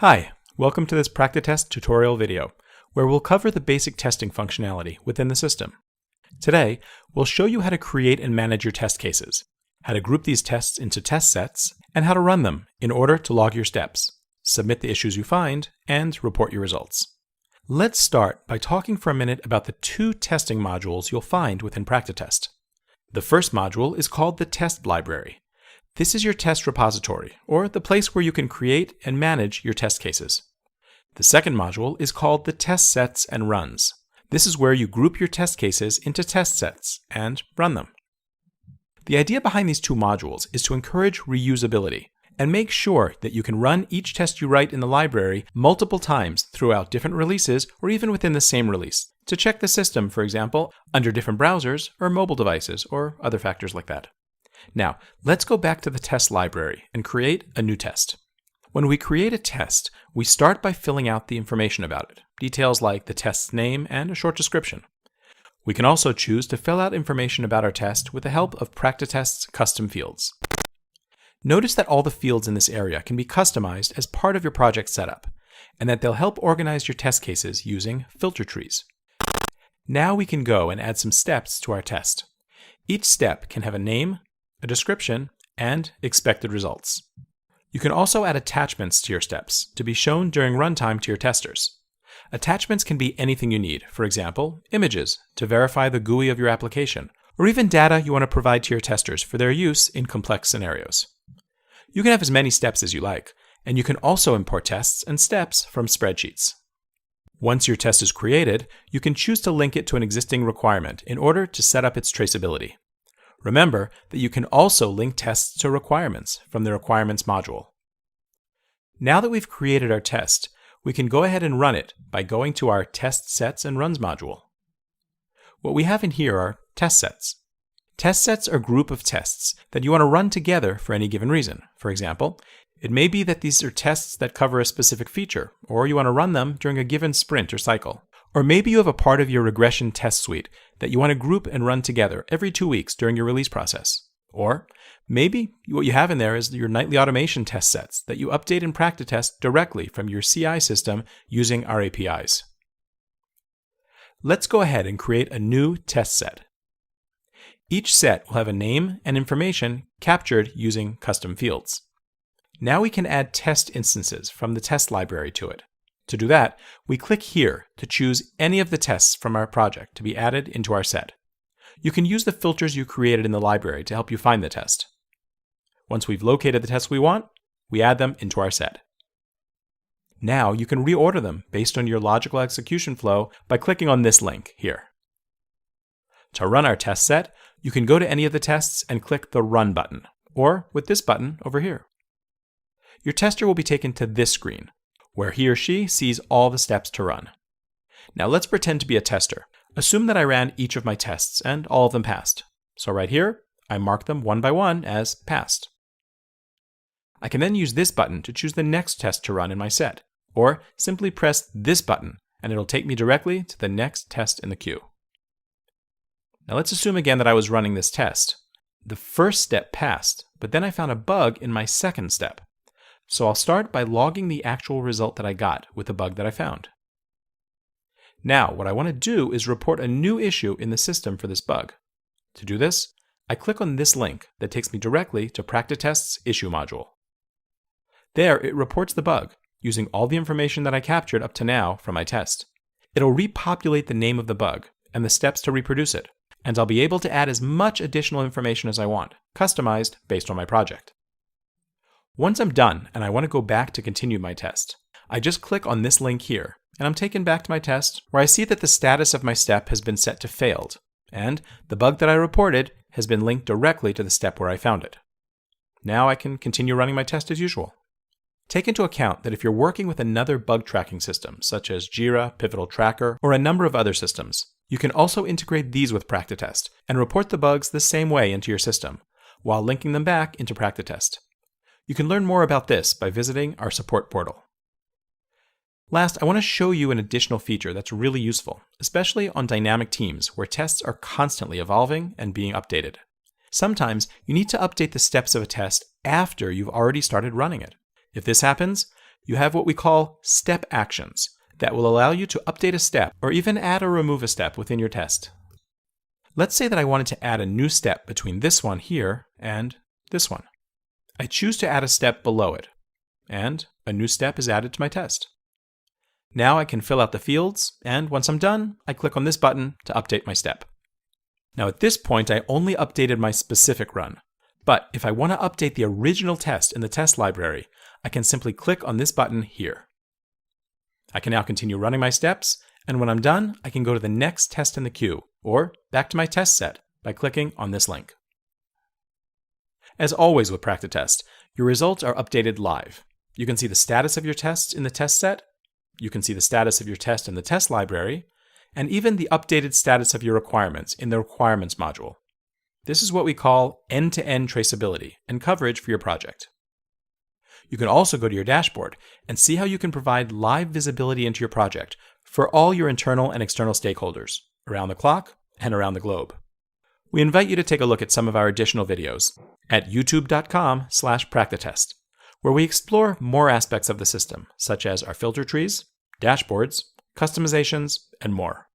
Hi, welcome to this PractiTest tutorial video, where we'll cover the basic testing functionality within the system. Today, we'll show you how to create and manage your test cases, how to group these tests into test sets, and how to run them in order to log your steps, submit the issues you find, and report your results. Let's start by talking for a minute about the two testing modules you'll find within PractiTest. The first module is called the test library. This is your test repository, or the place where you can create and manage your test cases. The second module is called the test sets and runs. This is where you group your test cases into test sets and run them. The idea behind these two modules is to encourage reusability and make sure that you can run each test you write in the library multiple times throughout different releases or even within the same release to check the system, for example, under different browsers or mobile devices or other factors like that. Now, let's go back to the test library and create a new test. When we create a test, we start by filling out the information about it, details like the test's name and a short description. We can also choose to fill out information about our test with the help of PractiTest's custom fields. Notice that all the fields in this area can be customized as part of your project setup, and that they'll help organize your test cases using filter trees. Now we can go and add some steps to our test. Each step can have a name, a description, and expected results. You can also add attachments to your steps to be shown during runtime to your testers. Attachments can be anything you need, for example, images to verify the GUI of your application, or even data you want to provide to your testers for their use in complex scenarios. You can have as many steps as you like, and you can also import tests and steps from spreadsheets. Once your test is created, you can choose to link it to an existing requirement in order to set up its traceability. Remember that you can also link tests to requirements from the requirements module. Now that we've created our test, we can go ahead and run it by going to our test sets and runs module. What we have in here are test sets. Test sets are a group of tests that you want to run together for any given reason. For example, it may be that these are tests that cover a specific feature, or you want to run them during a given sprint or cycle. Or maybe you have a part of your regression test suite that you want to group and run together every 2 weeks during your release process. Or maybe what you have in there is your nightly automation test sets that you update in PractiTest directly from your CI system using our APIs. Let's go ahead and create a new test set. Each set will have a name and information captured using custom fields. Now we can add test instances from the test library to it. To do that, we click here to choose any of the tests from our project to be added into our set. You can use the filters you created in the library to help you find the test. Once we've located the tests we want, we add them into our set. Now you can reorder them based on your logical execution flow by clicking on this link here. To run our test set, you can go to any of the tests and click the Run button, or with this button over here. Your tester will be taken to this screen, where he or she sees all the steps to run. Now let's pretend to be a tester. Assume that I ran each of my tests and all of them passed. So right here, I mark them one by one as passed. I can then use this button to choose the next test to run in my set, or simply press this button and it'll take me directly to the next test in the queue. Now let's assume again that I was running this test. The first step passed, but then I found a bug in my second step. So I'll start by logging the actual result that I got with the bug that I found. Now, what I want to do is report a new issue in the system for this bug. To do this, I click on this link that takes me directly to PractiTest's issue module. There, it reports the bug, using all the information that I captured up to now from my test. It'll repopulate the name of the bug and the steps to reproduce it, and I'll be able to add as much additional information as I want, customized based on my project. Once I'm done and I want to go back to continue my test, I just click on this link here and I'm taken back to my test where I see that the status of my step has been set to failed and the bug that I reported has been linked directly to the step where I found it. Now I can continue running my test as usual. Take into account that if you're working with another bug tracking system such as Jira, Pivotal Tracker, or a number of other systems, you can also integrate these with PractiTest and report the bugs the same way into your system while linking them back into PractiTest. You can learn more about this by visiting our support portal. Last, I want to show you an additional feature that's really useful, especially on dynamic teams where tests are constantly evolving and being updated. Sometimes you need to update the steps of a test after you've already started running it. If this happens, you have what we call step actions that will allow you to update a step or even add or remove a step within your test. Let's say that I wanted to add a new step between this one here and this one. I choose to add a step below it, and a new step is added to my test. Now I can fill out the fields, and once I'm done, I click on this button to update my step. Now at this point, I only updated my specific run. But if I want to update the original test in the test library, I can simply click on this button here. I can now continue running my steps, and when I'm done, I can go to the next test in the queue, or back to my test set by clicking on this link. As always with PractiTest, your results are updated live. You can see the status of your tests in the test set, you can see the status of your test in the test library, and even the updated status of your requirements in the requirements module. This is what we call end-to-end traceability and coverage for your project. You can also go to your dashboard and see how you can provide live visibility into your project for all your internal and external stakeholders, around the clock and around the globe. We invite you to take a look at some of our additional videos at youtube.com/PractiTest, where we explore more aspects of the system, such as our filter trees, dashboards, customizations, and more.